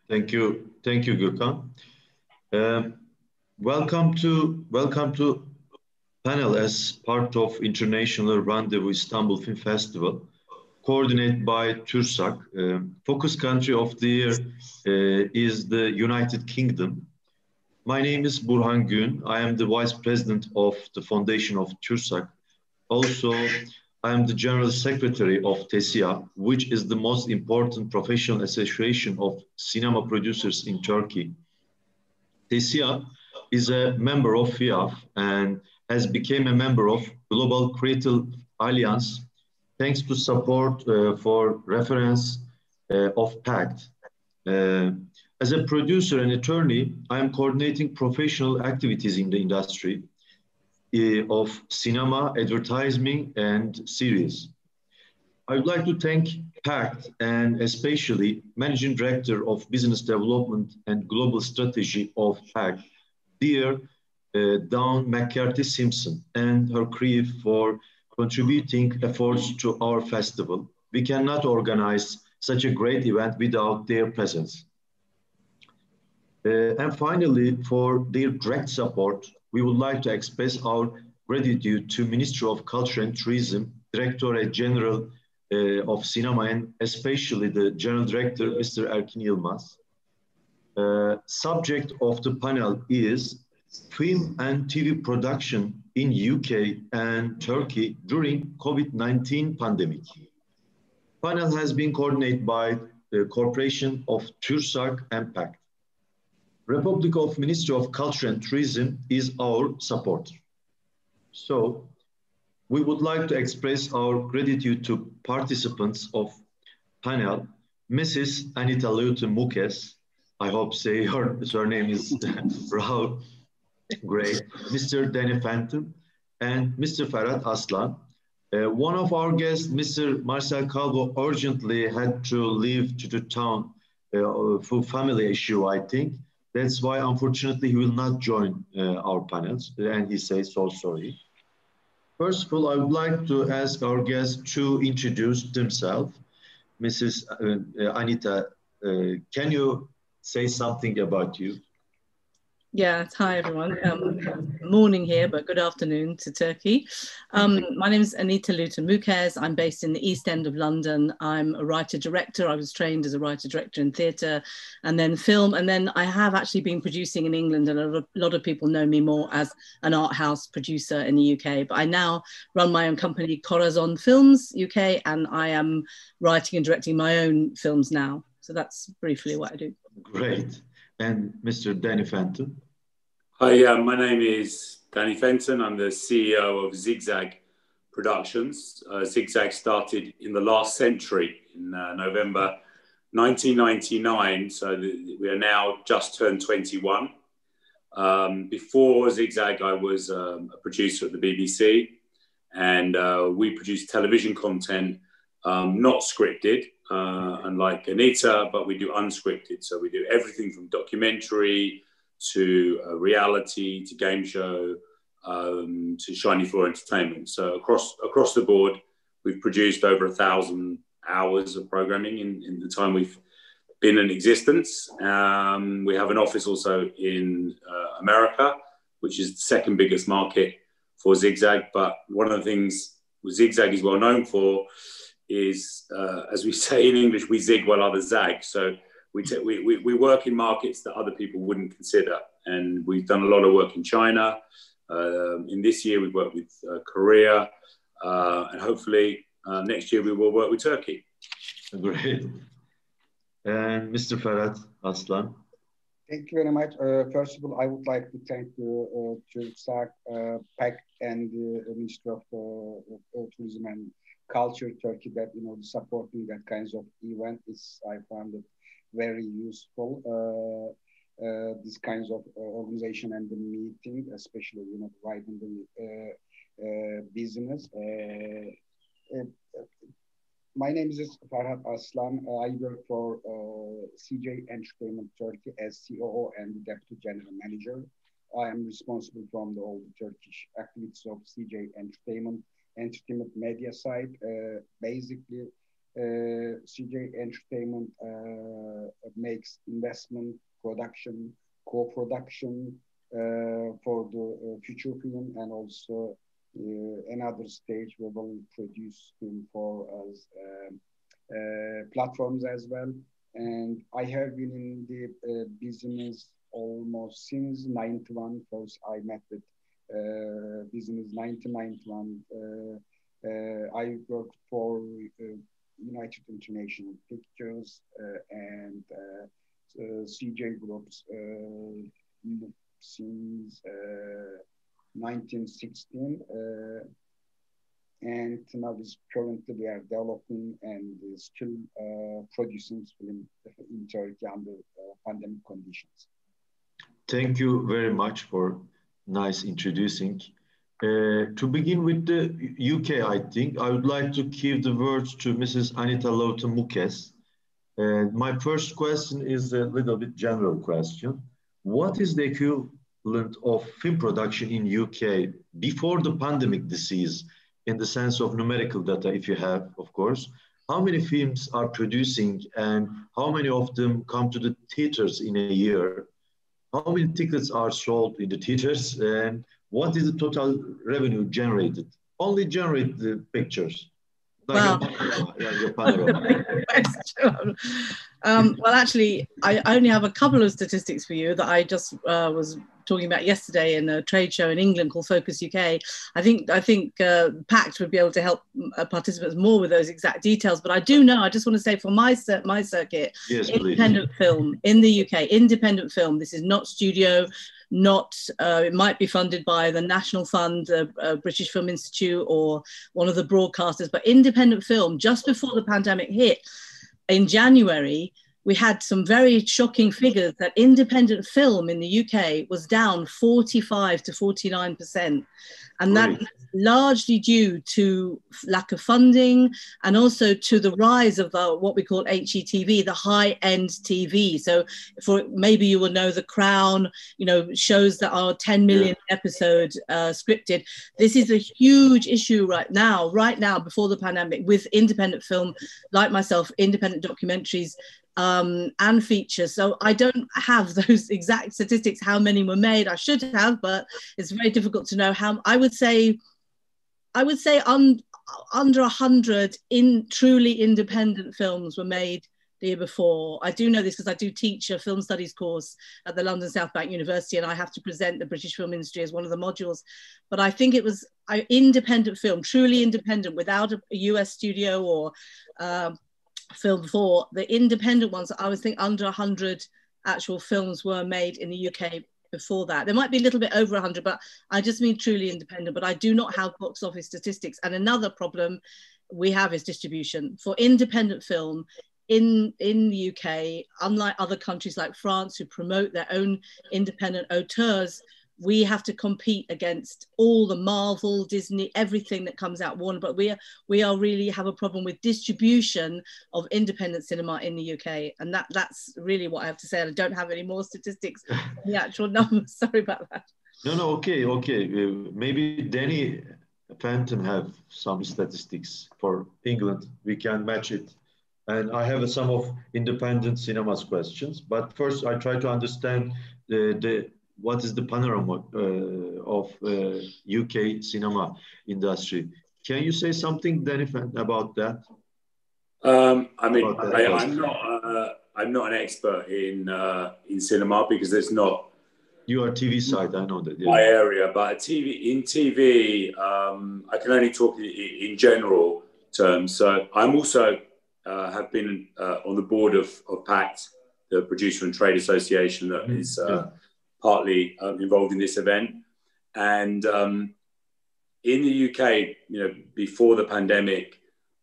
Thank you, Gürkan. Uh, welcome to panel as part of International Randevu Istanbul Film Festival, coordinated by Türsak. Focus country of the year is the United Kingdom. My name is Burhan Gün. I am the Vice President of the Foundation of Türsak. Also, I am the General Secretary of TESİA, which is the most important professional association of cinema producers in Turkey. TESİA is a member of FIAF and has become a member of Global Creative Alliance thanks to support for reference of PACT. As a producer and attorney, I am coordinating professional activities in the industry of cinema, advertising, and series. I would like to thank PACT and especially Managing Director of Business Development and Global Strategy of PACT, dear Dawn McCarthy-Simpson, and her crew for contributing efforts to our festival. We cannot organize such a great event without their presence. And finally, for their direct support, we would like to express our gratitude to Ministry of Culture and Tourism, Director General of Cinema, and especially the General Director, Mr. Erkin Yılmaz. Subject of the panel is film and TV production in UK and Turkey during COVID-19 pandemic. Panel has been coordinated by the Corporation of Türsak and PACT. Republic of Ministry of Culture and Tourism is our supporter. So we would like to express our gratitude to participants of panel, Mrs. Anita Lewton-Moukkes, I hope say her surname is Rahul, great, Mr. Danny Phantom, and Mr. Ferhat Aslan. One of our guests, Mr. Marcel Calvo, urgently had to leave to the town for family issue, I think. That's why, unfortunately, he will not join our panels, and he says so sorry. First of all, I would like to ask our guests to introduce themselves. Mrs. Anita, can you say something about you? Yeah, hi everyone. Morning here, but good afternoon to Turkey. My name is Anita Lewton-Moukkes. I'm based in the East End of London. I'm a writer-director. I was trained as a writer-director in theatre and then film. And then I have actually been producing in England, and a lot of people know me more as an art house producer in the UK. But I now run my own company, Corazon Films UK, and I am writing and directing my own films now. So that's briefly what I do. Great. And Mr. Danny Fenton. Hi, my name is Danny Fenton. I'm the CEO of Zigzag Productions. Zigzag started in the last century in November 1999. So we are now just turned 21. Before Zigzag, I was a producer at the BBC, and we produce television content, not scripted, unlike Anita, but we do unscripted. So we do everything from documentary to reality to game show to shiny floor entertainment. So across the board, we've produced over 1,000 hours of programming in the time we've been in existence. We have an office also in America, which is the second biggest market for Zigzag. But one of the things Zigzag is well known for is, as we say in English, we zig while others zag. So we work in markets that other people wouldn't consider. And we've done a lot of work in China. In this year, we've worked with Korea. And hopefully next year we will work with Turkey. Great. And Mr. Ferhat Aslan. Thank you very much. First of all, I would like to thank the Türsak, PACT, and the Ministry of Tourism and Culture, Turkey, that supporting that kinds of event is, I found it very useful. These kinds of organization and the meeting, especially right in the business. My name is Ferhat Aslan. I work for CJ Entertainment Turkey as COO and Deputy General Manager. I am responsible from all the Turkish activities of CJ Entertainment media side. Basically, CJ Entertainment makes investment, production, co-production for the future film, and also another stage we will produce film for us platforms as well. And I have been in the business almost since 91. First, I met with business 1991. I worked for United International Pictures and CJ Groups since 1916. And now is currently we are developing and still producing film in Turkey under pandemic conditions. Thank you very much for nice introducing. To begin with the UK, I think I would like to give the words to Mrs. Anita Lewton-Moukkes. My first question is a little bit general question. What is the equivalent of film production in UK before the pandemic disease, in the sense of numerical data, if you have, of course? How many films are producing and how many of them come to the theaters in a year? How many tickets are sold in the theaters, and what is the total revenue generated? Only generate the pictures. Like your panorama. Well, actually, I only have a couple of statistics for you that I just was talking about yesterday in a trade show in England called Focus UK. I think PACT would be able to help participants more with those exact details. But I do know, I just want to say for my circuit, yes, independent film in the UK, independent film, this is not studio, not, it might be funded by the National Fund, British Film Institute, or one of the broadcasters, but independent film, just before the pandemic hit in January, we had some very shocking figures that independent film in the UK was down 45 to 49%. And that's largely due to lack of funding and also to the rise of what we call HETV, the high-end TV. So for maybe you will know The Crown, shows that are 10 million episode scripted. This is a huge issue right now before the pandemic, with independent film, like myself, independent documentaries, and features. So I don't have those exact statistics, how many were made. I should have, but it's very difficult to know how. I would say under 100 truly independent films were made the year before. I do know this because I do teach a film studies course at the London South Bank University, and I have to present the British film industry as one of the modules. But I think it was independent film, truly independent, without a US studio or film before. The independent ones, I would think under 100 actual films were made in the UK before that. There might be a little bit over 100, but I just mean truly independent. But I do not have box office statistics. And another problem we have is distribution. For independent film in the UK, unlike other countries like France who promote their own independent auteurs, we have to compete against all the Marvel, Disney, everything that comes out, Warner. But we are really have a problem with distribution of independent cinema in the UK, and that's really what I have to say. I don't have any more statistics, the actual numbers. Sorry about that. No, okay. Maybe Danny Fenton have some statistics for England. We can match it. And I have some of independent cinemas questions. But first, I try to understand what is the panorama of UK cinema industry. Can you say something, Danny, about that? I'm not an expert in cinema because there's not. You are TV side, I know that. Yeah. My area, but TV, I can only talk in general terms. So I'm also have been on the board of PACT, the Producer and Trade Association that is partly involved in this event. And in the UK, before the pandemic,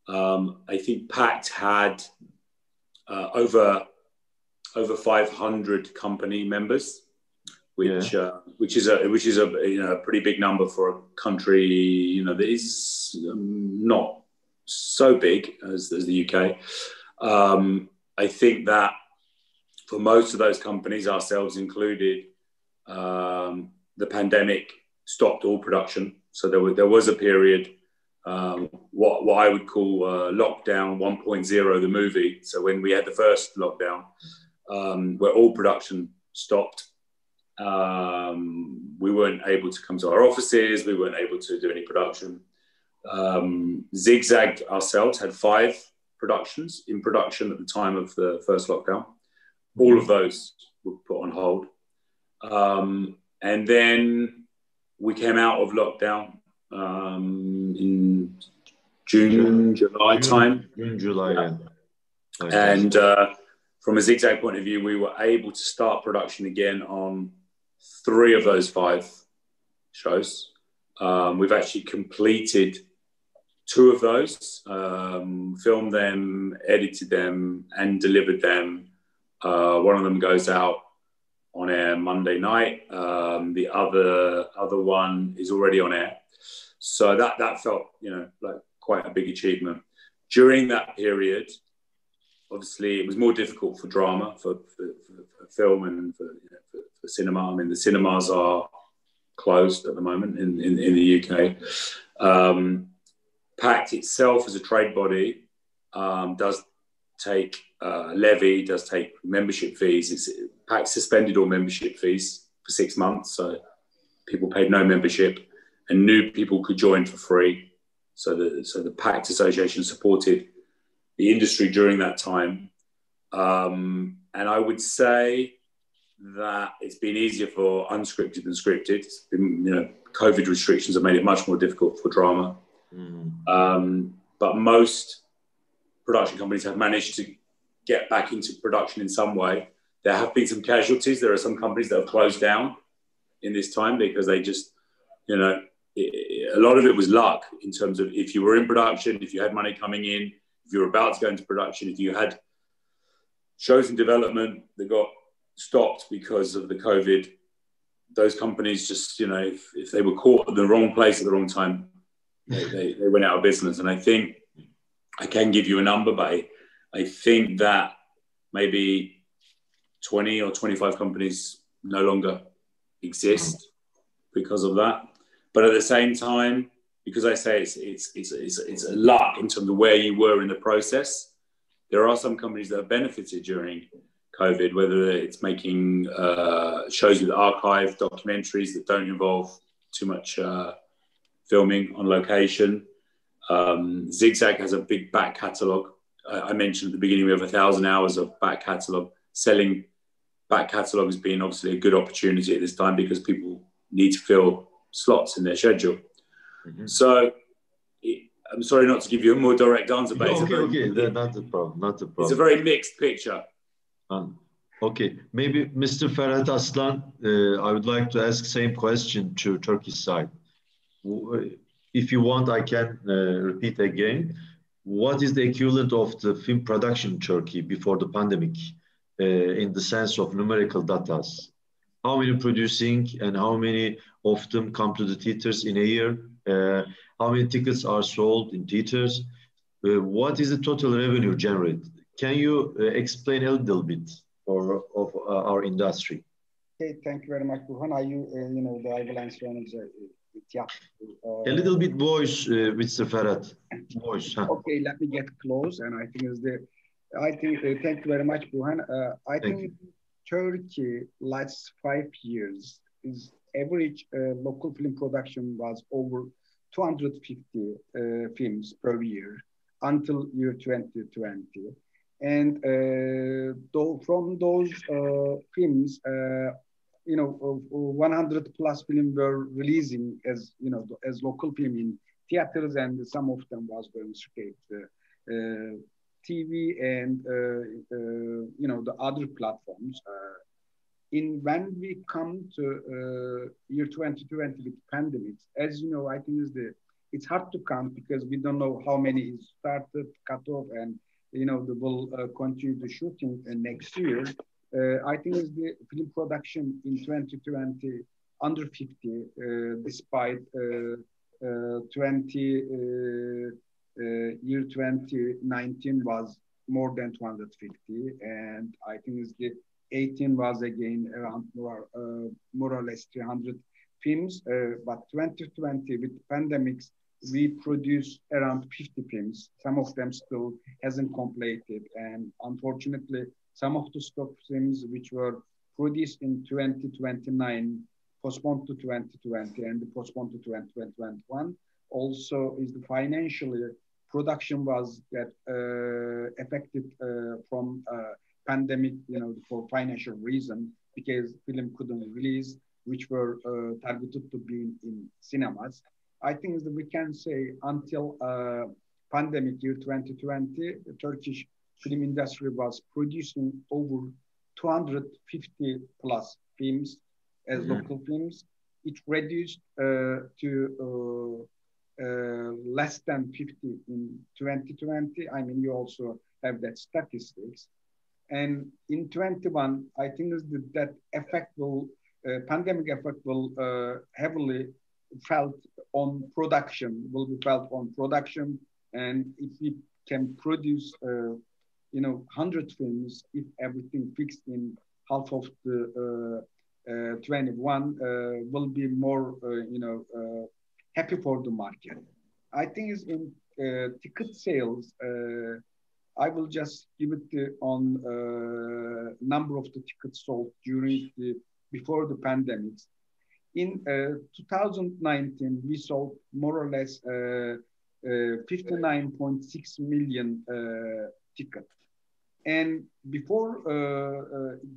I think PACT had over 500 company members, which is a pretty big number for a country that is not so big as the UK. I think that for most of those companies, ourselves included, the pandemic stopped all production. So there was a period what I would call lockdown 1.0, the movie. So when we had the first lockdown, where all production stopped, we weren't able to come to our offices, we weren't able to do any production. Zigzag ourselves had 5 productions in production at the time of the first lockdown. All of those were put on hold. And then we came out of lockdown in June, July time. June, July, yeah. And from a Zigzag point of view, we were able to start production again on 3 of those 5 shows. We've actually completed 2 of those, filmed them, edited them, and delivered them. One of them goes out on air Monday night. The other one is already on air. So that felt, like quite a big achievement. During that period, obviously, it was more difficult for drama, for film, and for cinema. I mean, the cinemas are closed at the moment in the UK. PACT itself as a trade body does take levy, does take membership fees. PACT suspended all membership fees for 6 months, so people paid no membership, and new people could join for free. So the PACT Association supported the industry during that time. And I would say that it's been easier for unscripted than scripted. It's been, COVID restrictions have made it much more difficult for drama. But most production companies have managed to get back into production in some way. There have been some casualties. There are some companies that have closed down in this time because they just, a lot of it was luck in terms of if you were in production, if you had money coming in, if you were about to go into production, if you had shows in development that got stopped because of the COVID, those companies just, if they were caught at the wrong place at the wrong time, they went out of business. And I think I can give you a number, but I think that maybe 20 or 25 companies no longer exist because of that. But at the same time, because I say it's a luck in terms of where you were in the process, there are some companies that have benefited during COVID, whether it's making shows with archive, documentaries that don't involve too much filming on location. Zigzag has a big back catalogue. I mentioned at the beginning we have 1,000 hours of back catalogue. Selling back catalogue has been obviously a good opportunity at this time because people need to fill slots in their schedule. So I'm sorry not to give you a more direct answer, but not a problem. It's a very mixed picture. Okay, maybe Mr. Ferhat Aslan, I would like to ask same question to Turkish side. If you want, I can repeat again. What is the equivalent of the film production in Turkey before the pandemic in the sense of numerical data? How many producing and how many of them come to the theaters in a year? How many tickets are sold in theaters? What is the total revenue generated? Can you explain a little bit of our industry? Okay, thank you very much, Burhan. Are you, I will answer on a little bit voice, Mr. Ferhat. Voice. Huh? Okay, let me get close. And I think thank you very much, Burhan. I think Turkey last 5 years is average local film production was over 250 films per year until year 2020. And from those films, 100 plus films were releasing as local film in theaters, and some of them was going straight TV and the other platforms. When we come to year 2020 with pandemics, as you know, I think it's hard to count because we don't know how many is started, cut off, and they will continue the shooting next year. I think it's the film production in 2020 under 50, despite year 2019 was more than 250, and I think it's the 18 was again around more or less 300 films. But 2020 with pandemics, we produce around 50 films. Some of them still hasn't completed. And unfortunately, some of the stock films which were produced in 2029 postponed to 2020 and postponed to 2021. Also is the financially production was get affected from pandemic, for financial reason, because film couldn't release, which were targeted to be in cinemas. I think that we can say until pandemic year 2020, the Turkish film industry was producing over 250 plus films as local films. It reduced to less than 50 in 2020. I mean, you also have that statistics. And in 21, I think that effect will, pandemic effect will heavily felt on production, will be felt on production. And if we can produce, 100 films, if everything fixed in half of the 21, will be more, happy for the market. I think it's in ticket sales, I will just give it on number of the tickets sold during before the pandemic. In 2019, we sold more or less 59.6 million tickets. And before,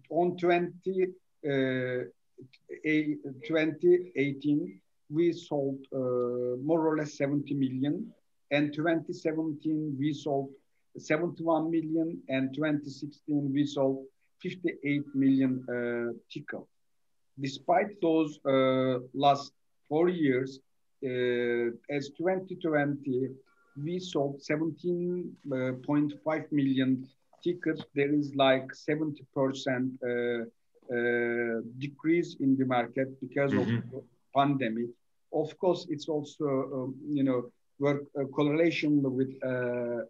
on 2018, we sold more or less 70 million. And 2017, we sold 71 million. And 2016, we sold 58 million tickets. Despite those last 4 years, as 2020, we sold 17.5 million tickets. There is like 70% decrease in the market because of the pandemic. Of course, it's also, work correlation with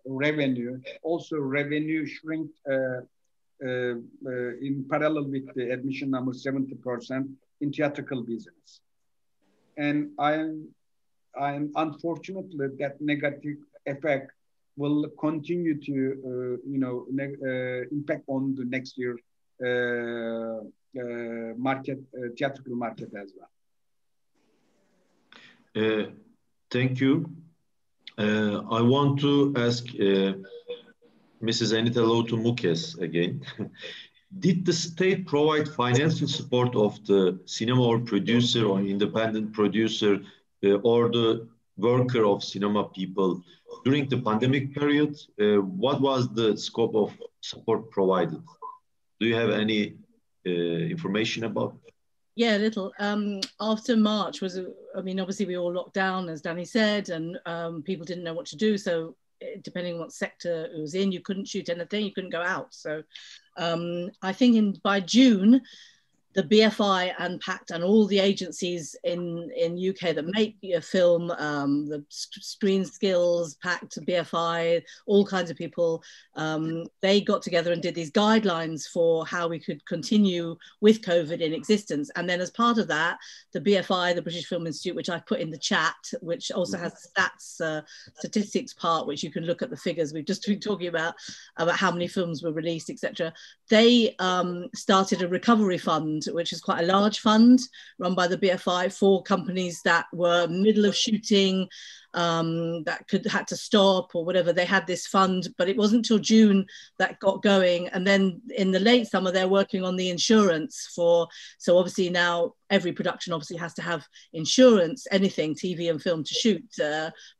revenue. Also, revenue shrink in parallel with the admission number 70% in theatrical business. And I'm unfortunately that negative effect will continue to impact on the next year market, theatrical market as well. Thank you. I want to ask Mrs. Anita Lewton-Moukkes again. Did the state provide financial support of the cinema or producer or independent producer or the worker of cinema people during the pandemic period? What was the scope of support provided? Do you have any information about it? Yeah, a little. After March was, obviously we all locked down, as Danny said, and people didn't know what to do. So depending on what sector it was in, you couldn't shoot anything, you couldn't go out. So I think by June, the BFI and PACT and all the agencies in UK that make a film, the Screen Skills, PACT, BFI, all kinds of people, they got together and did these guidelines for how we could continue with COVID in existence. And then as part of that, the BFI, the British Film Institute, which I put in the chat, which also has the stats, statistics part, which you can look at the figures we've just been talking about how many films were released, etc. They started a recovery fund, which is quite a large fund run by the BFI for companies that were middle of shooting, that had to stop or whatever. They had this fund, but it wasn't till June that got going. And then in the late summer, they're working on the insurance so obviously now every production obviously has to have insurance, anything, TV and film to shoot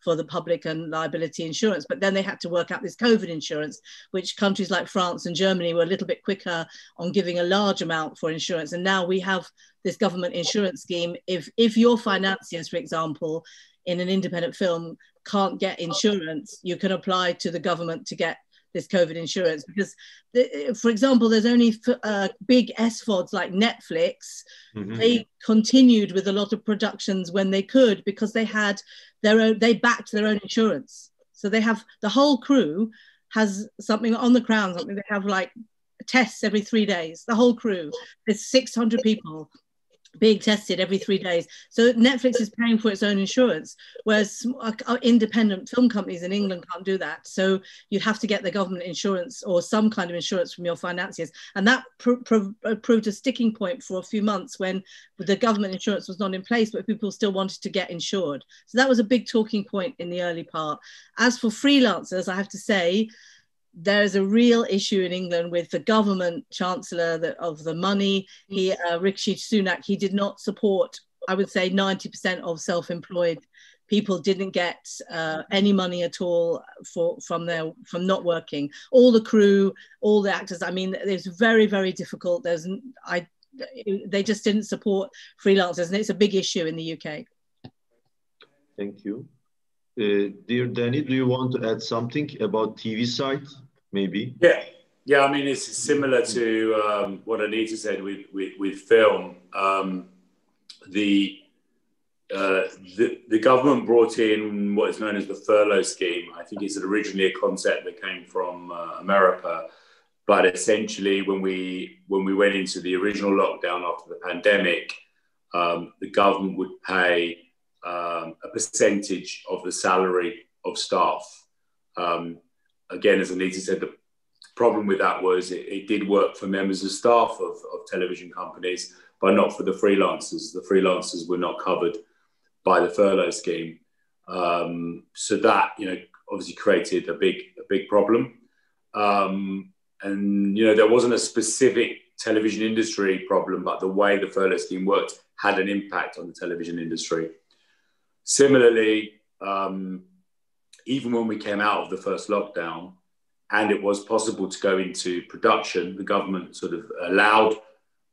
for the public and liability insurance. But then they had to work out this COVID insurance, which countries like France and Germany were a little bit quicker on giving a large amount for insurance. And now we have this government insurance scheme. If your financiers, for example, in an independent film can't get insurance, you can apply to the government to get this COVID insurance. Because, for example, there's only big SVODs like Netflix. They continued with a lot of productions when they could because they had they backed their own insurance. So they have, the whole crew has something on the ground, something they have like tests every 3 days, the whole crew. There's 600 people. being tested every 3 days. So Netflix is paying for its own insurance, whereas independent film companies in England can't do that. So you'd have to get the government insurance or some kind of insurance from your financiers. And that proved a sticking point for a few months when the government insurance was not in place, but people still wanted to get insured. So that was a big talking point in the early part. As for freelancers, I have to say, there is a real issue in England with the government chancellor of the money. Rishi Sunak, he did not support, I would say 90% of self-employed people didn't get any money at all from not working. All the crew, all the actors, I mean, it's very, very difficult. They just didn't support freelancers, and it's a big issue in the UK. Thank you. Dear Danny, do you want to add something about TV side? Maybe. Yeah. I mean, it's similar to what Anita said with film. The government brought in what is known as the Furlough Scheme. I think it's originally a concept that came from America, but essentially, when we went into the original lockdown after the pandemic, the government would pay a percentage of the salary of staff. Again, as Anita said, the problem with that was it did work for members of staff of television companies, but not for the freelancers. The freelancers were not covered by the furlough scheme. So that, obviously created a big problem. And, there wasn't a specific television industry problem, but the way the furlough scheme worked had an impact on the television industry. Similarly, even when we came out of the first lockdown and it was possible to go into production, the government sort of allowed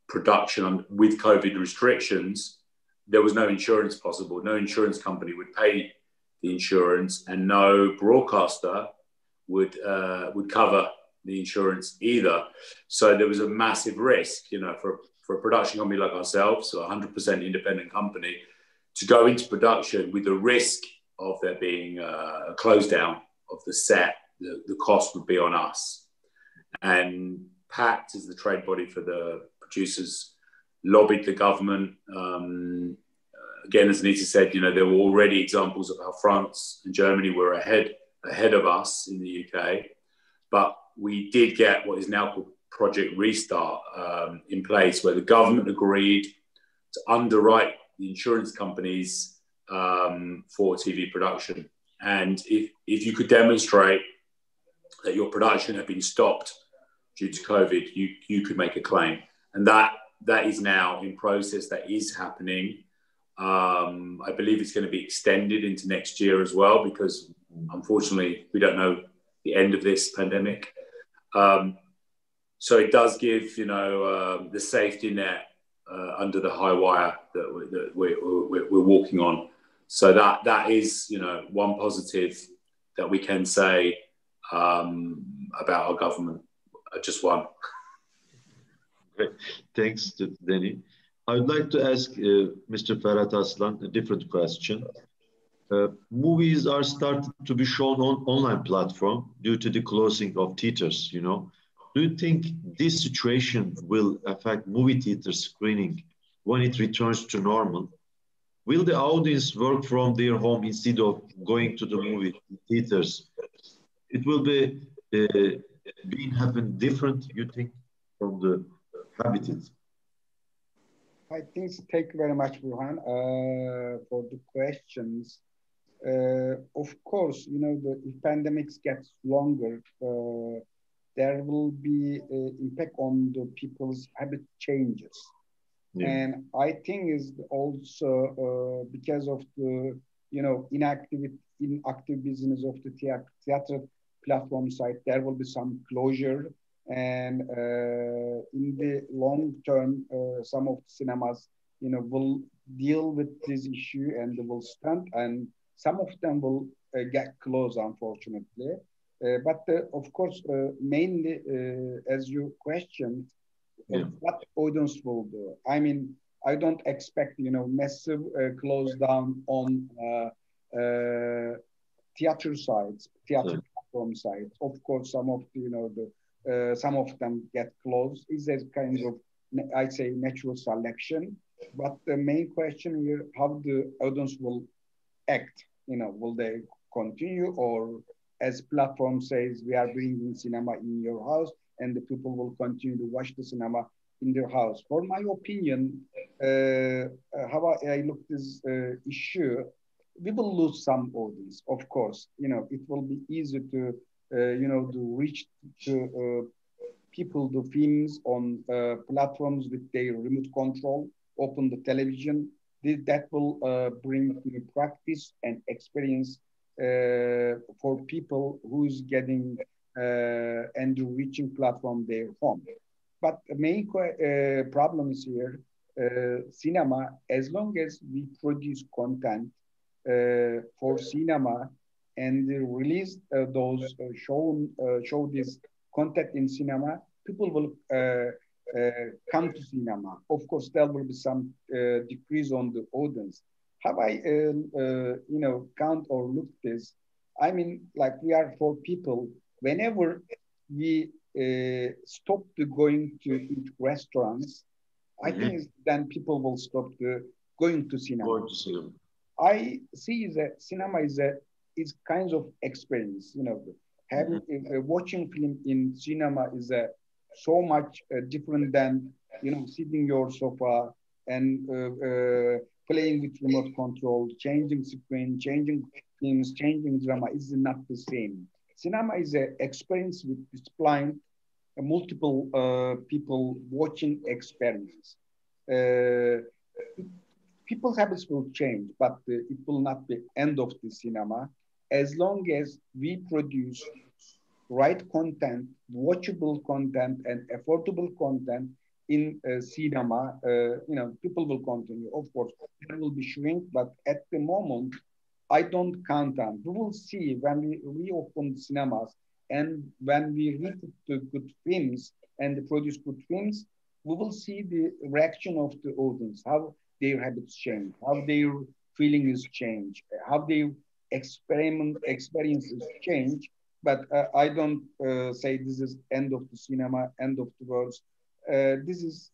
production with COVID restrictions. There was no insurance possible. No insurance company would pay the insurance, and no broadcaster would cover the insurance either. So there was a massive risk, for a production company like ourselves, so a 100% independent company, to go into production with the risk of there being a close down of the set. The cost would be on us. And PACT, as the trade body for the producers, lobbied the government. Again, as Anita said, there were already examples of how France and Germany were ahead of us in the UK. But we did get what is now called Project Restart in place, where the government agreed to underwrite the insurance companies for TV production. And if you could demonstrate that your production had been stopped due to COVID, you could make a claim. And that is now in process. That is happening. I believe it's going to be extended into next year as well, because unfortunately we don't know the end of this pandemic. So it does give, the safety net under the high wire that we're walking on. So that is, one positive that we can say about our government. Just one. Great. Thanks, Danny. I would like to ask Mr. Ferhat Aslan a different question. Movies are started to be shown on online platform due to the closing of theaters, Do you think this situation will affect movie theater screening when it returns to normal? Will the audience work from their home instead of going to the movie theaters? It will be happen different, you think, from the habitat? I think, thank you very much, Burhan, for the questions. Of course, the pandemic gets longer. There will be impact on the people's habit changes. Yeah. And I think is also because of the, inactive business of the theater platform side, there will be some closure. And in the long term, some of the cinemas, will deal with this issue and they will stand, and some of them will get closed, unfortunately. But of course, mainly, as you questioned, what audience will do. I mean, I don't expect, massive close down on theater sites, theater platform sites. Of course, some of some of them get closed. Is a kind of, I'd say, natural selection. But the main question here, how the audience will act, will they continue, or as platform says, we are bringing cinema in your house and the people will continue to watch the cinema in their house. For my opinion, how I look this issue, we will lose some audience, of course. It will be easy to, to reach to people, the films on platforms with their remote control, open the television. That will bring practice and experience for people who's getting and reaching platform their home. But the main problem is here, cinema, as long as we produce content for cinema and release those show this content in cinema, people will come to cinema. Of course, there will be some decrease on the audience. Have I, count or look this? I mean, like we are for people, whenever we stop to going to eat restaurants, I think then people will stop going to cinema. I see that cinema is kind of experience, having watching film in cinema is so much different than sitting your sofa and playing with remote control, changing screen, changing films, changing drama is not the same. Cinema is an experience with displaying multiple people watching experience. People's habits will change, but it will not be end of the cinema as long as we produce right content, watchable content, and affordable content in cinema. People will continue. Of course, it will be shrink, but at the moment, I don't count on. We will see when we reopen cinemas and when we read the good films and produce good films, we will see the reaction of the audience, how their habits change, how their feelings change, how their experiences change. But I don't say this is end of the cinema, end of the world. This is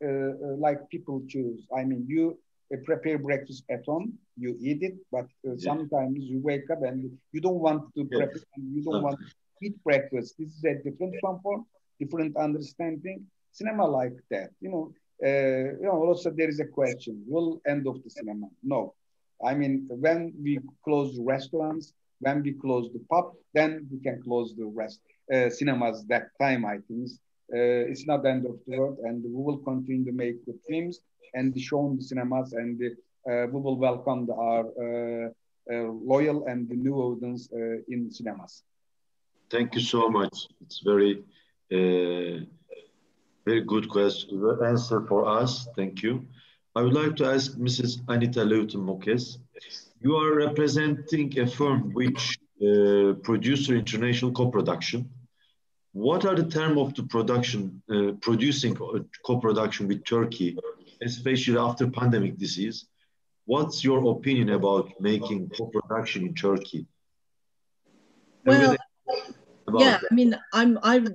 like people choose. I mean, you prepare breakfast at home, you eat it, but sometimes you wake up and you don't want to prepare, and you don't want to eat breakfast. This is a different comfort, different understanding. Cinema like that, also there is a question, will end of the cinema? No. I mean, when we close restaurants, when we close the pub, then we can close the cinemas that time, I think. It's not the end of the world, and we will continue to make good films and show in the cinemas, and we will welcome our loyal and the new audience in cinemas. Thank you so much. It's very, very good answer for us. Thank you. I would like to ask Mrs. Anita Lewton-Moukkes. You are representing a firm which produces international co-production. What are the terms of the production, producing co-production with Turkey, especially after pandemic disease? What's your opinion about making co-production in Turkey? Well, yeah, I mean,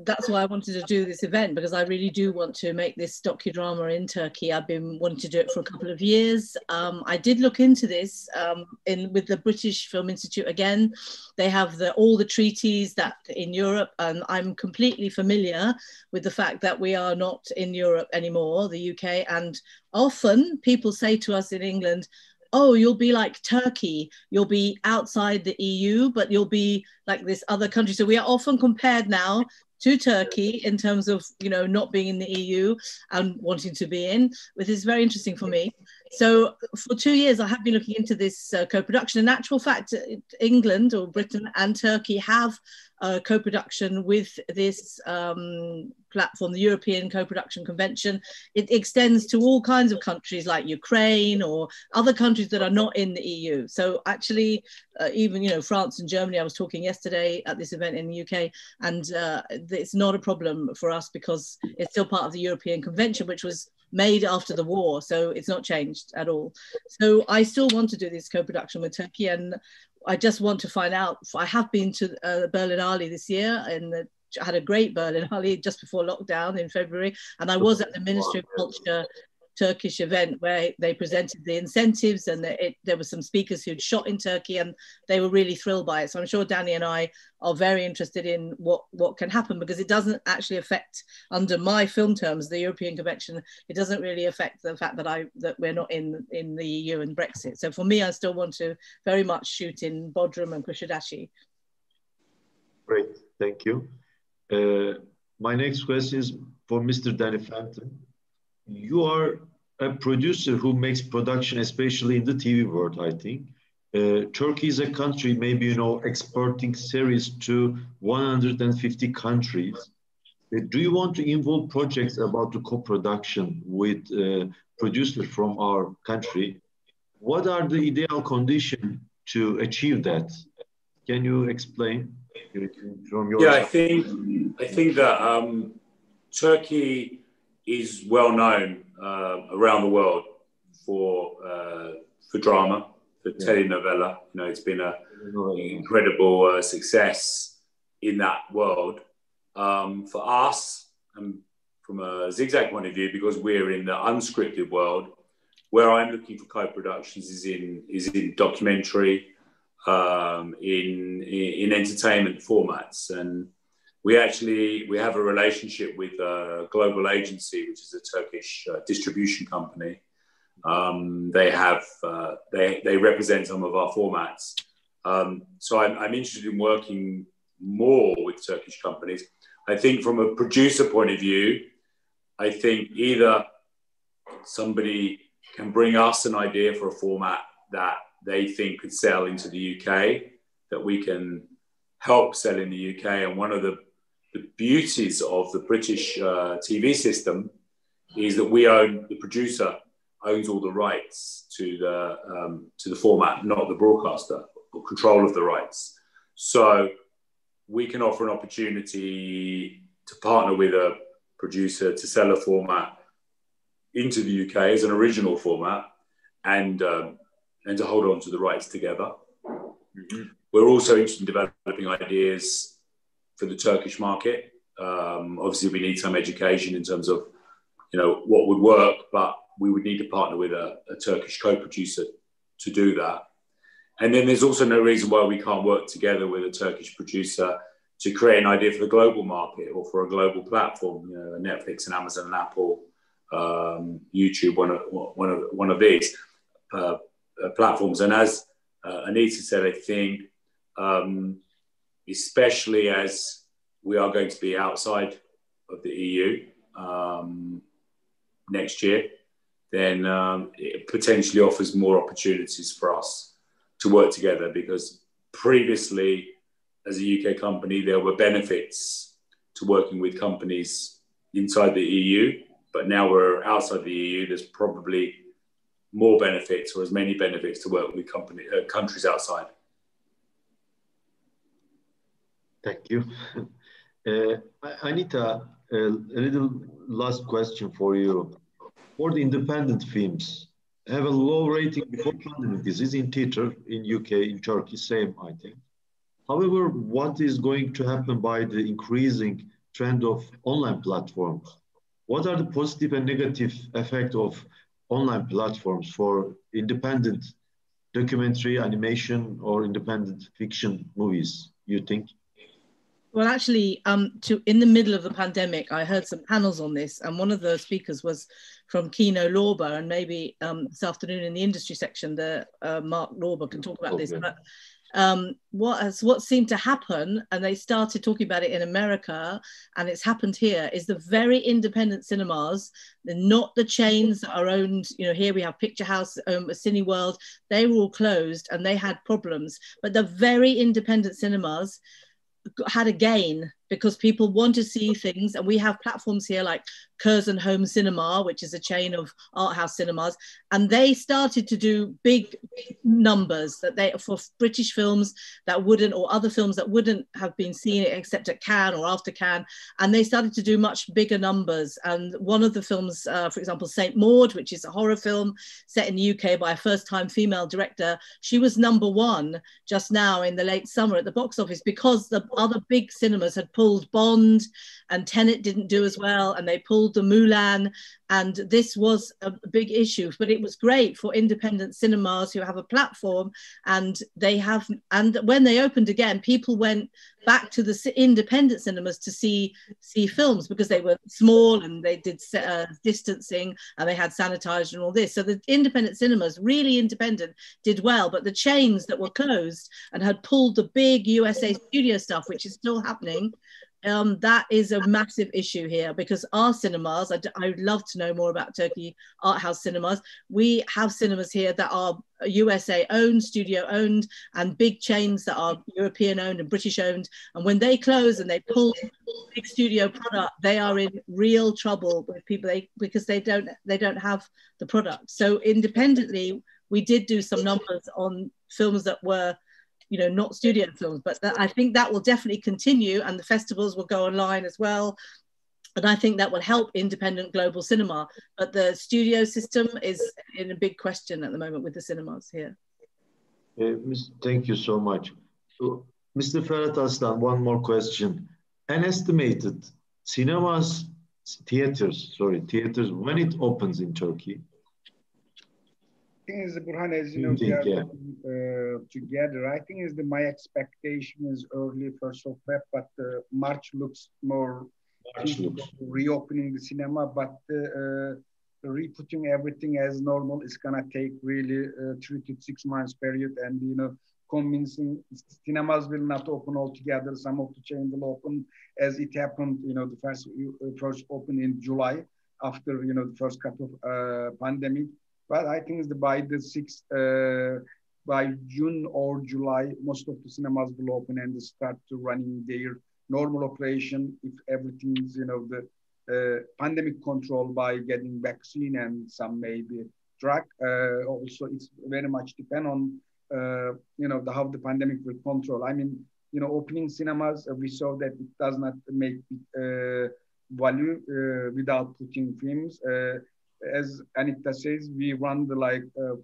that's why I wanted to do this event, because I really do want to make this docudrama in Turkey. I've been wanting to do it for a couple of years. I did look into this with the British Film Institute again. They have all the treaties that in Europe, and I'm completely familiar with the fact that we are not in Europe anymore, the UK, and often people say to us in England, oh, you'll be like Turkey, you'll be outside the EU, but you'll be like this other country. So we are often compared now to Turkey in terms of, not being in the EU and wanting to be in, which is very interesting for me. So for 2 years, I have been looking into this co-production. In actual fact, England or Britain and Turkey have co-production with this platform, the European Co-Production Convention. It extends to all kinds of countries like Ukraine or other countries that are not in the EU. So actually, even, France and Germany, I was talking yesterday at this event in the UK, and it's not a problem for us because it's still part of the European Convention, which was made after the war. So it's not changed at all. So I still want to do this co-production with Turkey, and I just want to find out. I have been to Berlinale this year, and I had a great Berlinale just before lockdown in February, and I was at the Ministry of Culture Turkish event where they presented the incentives, and there were some speakers who'd shot in Turkey, and they were really thrilled by it. So I'm sure Danny and I are very interested in what can happen, because it doesn't actually affect, under my film terms, the European Convention. It doesn't really affect the fact that we're not in the EU and Brexit. So for me, I still want to very much shoot in Bodrum and Kushadashi. Great, thank you. My next question is for Mr. Danny Fenton. You are a producer who makes production, especially in the TV world, I think. Turkey is a country, maybe, exporting series to 150 countries. Do you want to involve projects about the co-production with producers from our country? What are the ideal conditions to achieve that? Can you explain from your side? I think that Turkey is well known around the world for drama, for telenovela. It's been an incredible success in that world. For us, and from a Zigzag point of view, because we're in the unscripted world, where I'm looking for co-productions is in documentary, in entertainment formats. And we have a relationship with a global agency, which is a Turkish distribution company. They represent some of our formats. So I'm interested in working more with Turkish companies. I think from a producer point of view, I think either somebody can bring us an idea for a format that they think could sell into the UK, that we can help sell in the UK. And one of the beauties of the British TV system is that the producer owns all the rights to the format, not the broadcaster, or control of the rights. So we can offer an opportunity to partner with a producer to sell a format into the UK as an original format, and to hold on to the rights together. Mm-hmm. We're also interested in developing ideas for the Turkish market. Obviously, we need some education in terms of, what would work, but we would need to partner with a Turkish co-producer to do that. And then there's also no reason why we can't work together with a Turkish producer to create an idea for the global market or for a global platform, Netflix and Amazon and Apple, YouTube, one of these platforms. And as Anita said, I think, especially as we are going to be outside of the EU next year, then it potentially offers more opportunities for us to work together, because previously, as a UK company, there were benefits to working with companies inside the EU, but now we're outside the EU, there's probably more benefits, or as many benefits, to work with countries outside. Thank you. Anita, a little last question for you. For the independent films, have a low rating before pandemic. This is in theater in UK, in Turkey, same, I think. However, what is going to happen by the increasing trend of online platforms? What are the positive and negative effects of online platforms for independent documentary, animation, or independent fiction movies, you think? Well, actually, in the middle of the pandemic, I heard some panels on this, and one of the speakers was from Kino Lorber, and maybe this afternoon in the industry section, Mark Lorber can talk about this. But what seemed to happen, and they started talking about it in America, and it's happened here, is the very independent cinemas, not the chains that are owned. Here we have Picture House, Cineworld. They were all closed, and they had problems. But the very independent cinemas had a gain, because people want to see things, and we have platforms here like Curzon Home Cinema, which is a chain of art house cinemas, and they started to do big numbers for British films that wouldn't, or other films that wouldn't have been seen except at Cannes or after Cannes, and they started to do much bigger numbers. And one of the films, for example, Saint Maud, which is a horror film set in the UK by a first-time female director, she was #1 just now in the late summer at the box office, because the other big cinemas had pulled Bond, and Tenet didn't do as well, and they pulled pulled the Mulan, and this was a big issue. But it was great for independent cinemas who have a platform, and when they opened again, people went back to the independent cinemas to see films because they were small and they did distancing and they had sanitizer and all this. So the independent cinemas, really independent, did well, but the chains that were closed and had pulled the big USA studio stuff, which is still happening, that is a massive issue here, because our cinemas, I would love to know more about Turkey art house cinemas. We have cinemas here that are USA owned, studio owned, and big chains that are European owned and British owned. And when they close and they pull big studio product, they are in real trouble with people because they don't have the product. So independently, we did do some numbers on films that were, you know, not studio films, but I think that will definitely continue, and the festivals will go online as well. And I think that will help independent global cinema. But the studio system is in a big question at the moment with the cinemas here. Thank you so much. Mr. Ferhat Aslan, one more question. An estimated theaters, when it opens in Turkey? Thing is, Burhan, as you know, we are together. I think my expectation is early 1st of Feb, but March looks more reopening the cinema, but re-putting everything as normal is gonna take really 3 to 6 months period, and you know, convincing cinemas will not open altogether. Some of the chains will open as it happened. You know, the first open in July after, you know, the first cut of pandemic. But I think by June or July, most of the cinemas will open and start to running their normal operation if everything is, you know, the pandemic control by getting vaccine and some maybe drug. Also, it's very much depend on, you know, how the pandemic will control. I mean, you know, opening cinemas, we saw that it does not make value without putting films. As Anita says, we run the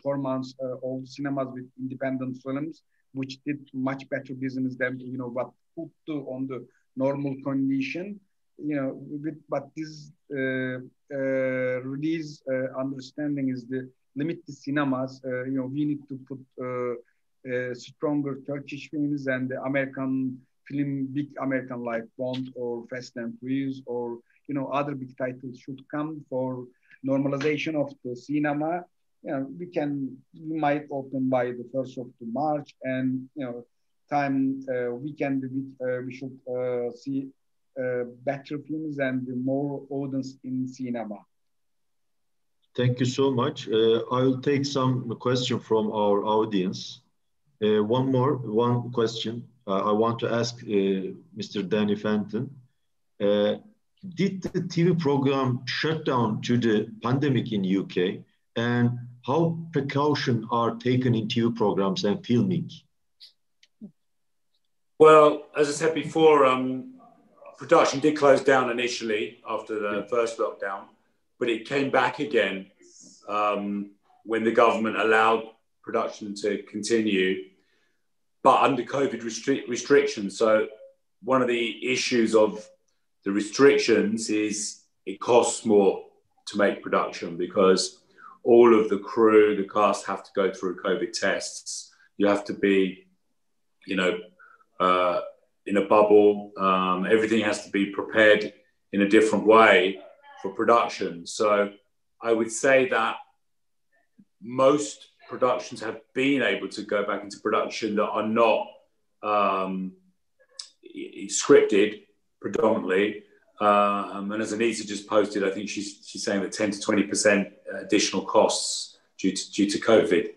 4 months old cinemas with independent films, which did much better business than, you know, what put on the normal condition. You know, but this release understanding is the limit the cinemas. You know, we need to put stronger Turkish films and the American film, big American like Bond or Fast and Furious or, you know, other big titles should come for normalization of the cinema. You know, we might open by the 1st of March, and you know, we should see better films and more audience in cinema. Thank you so much. I will take some question from our audience. One question I want to ask Mr. Danny Fenton. Did the TV program shut down due to the pandemic in UK, and how precautions are taken in TV programs and filming? Well, as I said before, production did close down initially after the first lockdown, but it came back again when the government allowed production to continue, but under COVID restrictions. So one of the issues of the restrictions is it costs more to make production because all of the crew, the cast have to go through COVID tests. You have to be, you know, in a bubble. Everything has to be prepared in a different way for production. So I would say that most productions have been able to go back into production that are not scripted predominantly. And as Anita just posted, I think she's saying that 10 to 20% additional costs due to COVID.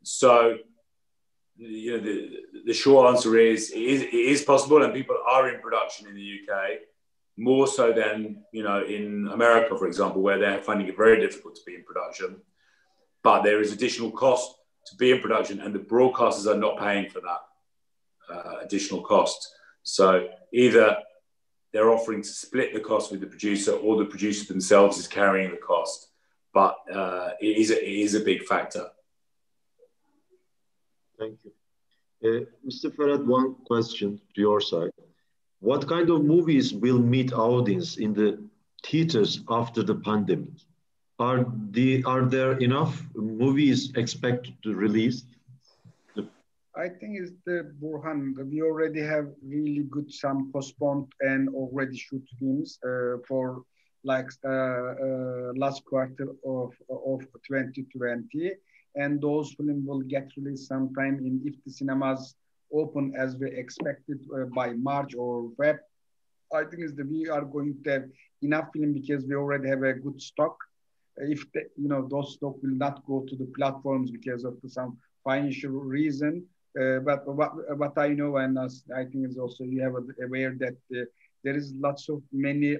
So, you know, the short answer is it is possible, and people are in production in the UK more so than, you know, in America, for example, where they're finding it very difficult to be in production. But there is additional cost to be in production, and the broadcasters are not paying for that additional cost. So either they're offering to split the cost with the producer, or the producer themselves is carrying the cost. But it is a big factor. Thank you. Mr. Ferhat, one question to your side. What kind of movies will meet audience in the theaters after the pandemic? Are there enough movies expected to release? I think it's the Burhan. We already have really good some postponed and already shoot films for like last quarter of 2020, and those films will get released sometime in, if the cinemas open as we expected, by March or Feb. I think is that we are going to have enough film because we already have a good stock. If those stock will not go to the platforms because of some financial reason, but what I know, and I think is also you have aware that there is lots of many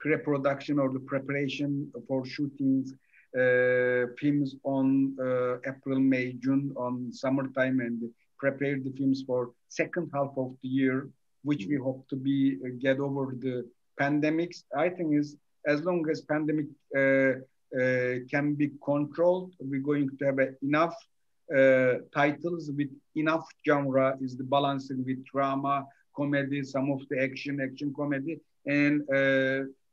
pre-production or the preparation for shootings films on April, May, June, on summertime, and prepare the films for second half of the year, which we hope to be get over the pandemics. I think is as long as pandemic can be controlled, we're going to have enough titles with enough genre, is the balancing with drama, comedy, some of the action comedy, and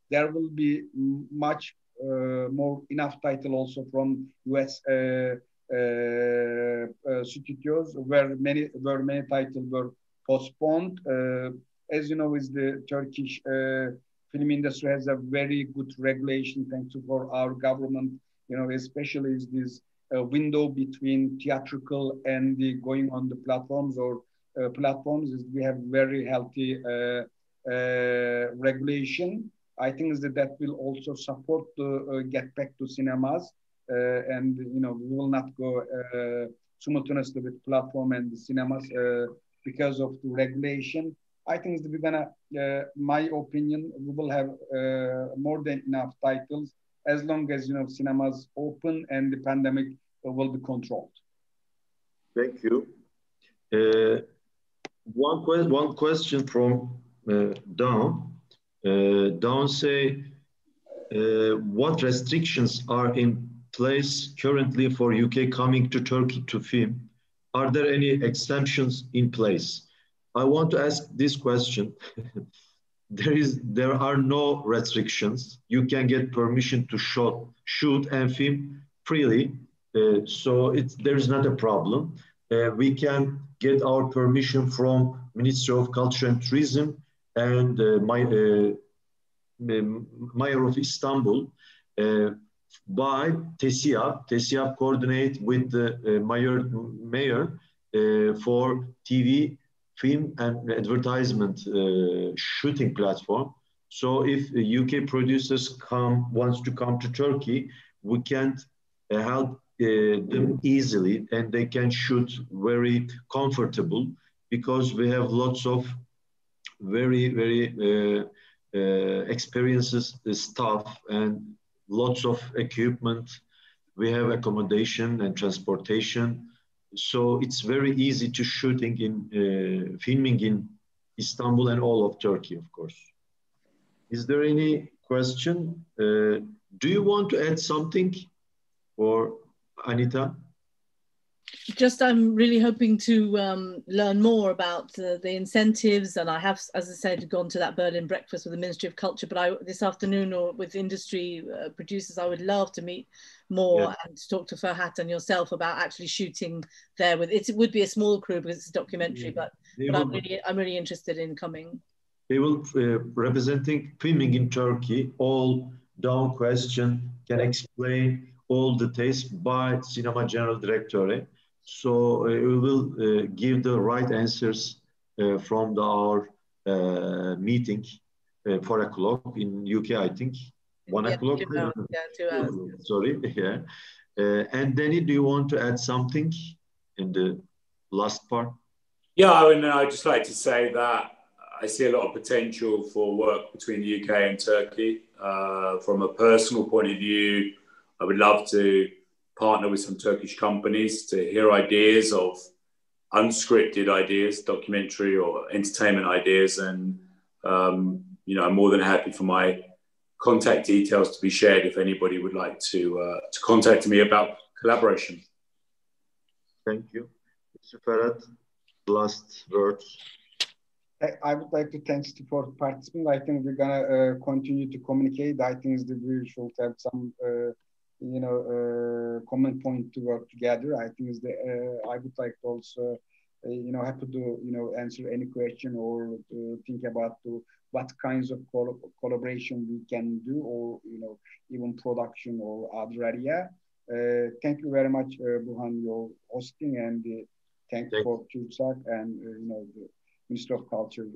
there will be much more enough title also from US studios where many titles were postponed. As you know, is the Turkish film industry has a very good regulation thanks to for our government. Especially is this window between theatrical and the going on the platforms or platforms. Is we have very healthy regulation. I think that will also support to get back to cinemas, and we will not go simultaneously with platform and the cinemas because of the regulation. I think we're gonna, my opinion, we will have more than enough titles as long as cinemas open and the pandemic will be controlled. Thank you. One question from Dawn. Dawn say, what restrictions are in place currently for UK coming to Turkey to film? Are there any exemptions in place? I want to ask this question. There are no restrictions. You can get permission to shoot and film freely. So there's not a problem. We can get our permission from Ministry of Culture and Tourism and Mayor of Istanbul by TESİAD. TESİAD coordinate with the mayor for TV, film and advertisement shooting platform. So if UK producers wants to come to Turkey, we can help them easily, and they can shoot very comfortable because we have lots of very experienced staff and lots of equipment. We have accommodation and transportation. So it's very easy to shooting in filming in Istanbul and all of Turkey, of course. Is there any question? Do you want to add something, or Anita? Just, I'm really hoping to learn more about the incentives, and I have, as I said, gone to that Berlin breakfast with the Ministry of Culture, but this afternoon, or with industry producers, I would love to meet more and to talk to Ferhat and yourself about actually shooting there. It would be a small crew because it's a documentary, but I'm really interested in coming. They will representing filming in Turkey. All down question can explain all the tastes by Cinema General Directorate. So we will give the right answers from our meeting 4 o'clock in UK, I think. 1 o'clock? 2 hours. Yeah, 2 hours. Sorry, yeah. And Danny, do you want to add something in the last part? Yeah, I'd just like to say that I see a lot of potential for work between the UK and Turkey. From a personal point of view, I would love to partner with some Turkish companies to hear ideas of unscripted ideas, documentary or entertainment ideas. And, I'm more than happy for my contact details to be shared if anybody would like to contact me about collaboration. Thank you. Mr. Ferhat, last words. I would like to thank you for participating. I think we're gonna continue to communicate. I think we should have some, common point to work together. I think I would like to also, happy to, answer any question or think about what kinds of collaboration we can do, or even production or other area. Thank you very much, Burhan, your hosting, and thank you for Türsak and the Ministry of Culture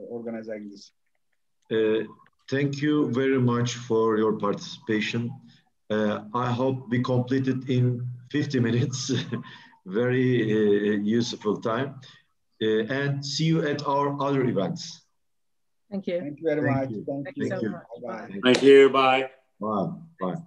organizing this. Thank you very much for your participation. I hope we completed in 50 minutes. Very useful time. And see you at our other events. Thank you. Thank you very much. You. Thank you. So much. Bye-bye. Thank you. Bye. Bye. Bye.